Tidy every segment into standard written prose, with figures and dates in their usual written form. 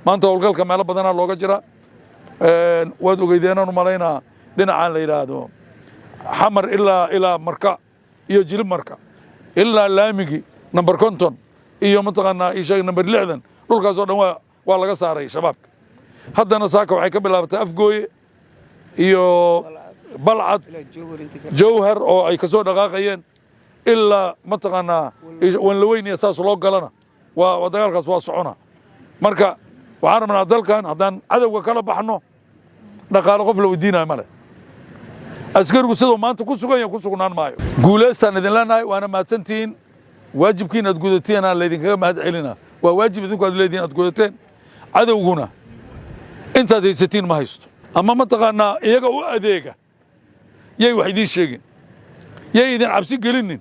maanta howlgalka meelo badanaa looga jira waad ogeydeenaan u malaynaa dhinacaan la yidhaahdo xamar ilaa marka iyo jilib marka ilaa laamigi number 50 iyo mataqaanaa ishaga number 60 dhulkaas oo dhan waa laga saaray shabaabka haddana saaka waxay ka bilaabatay afgooye iyo balcad jawhar oo ay kasoo dhaqaaqayeen ilaa mataqaanaa wanlaweyn iyo saas loo galana waa dagaalkaas waa socona marka waxaan rabnaa dalkan haddaan cadowga kala baxno dhaqaale qof la weydiinayo male askarigu sidoo maanta ku sugan yahay ku sugnaan maayo guuleystaan idin leenahay waana mahadsantihiin waajibkiin aad gudateen aan laydinkaga mahad celinaa waa waajib idinku aad leediin aad gudateen cadowguna intaad haysatiin ma haysto ama mataqaanaa iyaga u adeega yay wax idiin sheegin yay idin cabsi gelinin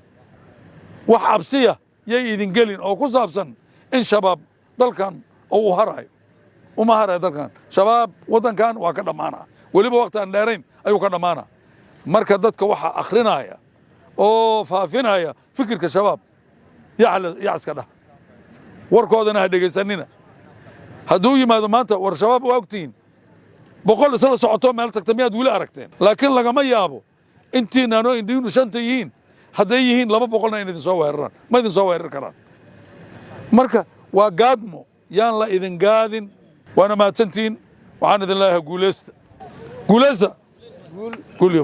wax cabsiya yay idin gelin oo ku saabsan in shabaab dalkan oo u harayo uma harayo dalkan shabaab waddankan waa ka dhammaanaa weliba waqti aan dheerayn ayuu ka dhammaanaa marka dadka waxa akhrinaya oo faafinaya fikirka shabaab yaa iska dhah warkoodana ha dhegaysanina hadduu yimaado maanta war shabaab waa ogtihiin 100 isla socoto meel tagta miyaad weli aragteen laakiin lagama yaabo intiinaanoo indhiinu shanta yihiin hadday yihiin 200 in idin soo weeraraan ma idin soo weerar karaan marka waa gaadmo yaan la idin gaadin waana mahadsantihiin waxaan idin leeyahay guuleysta guul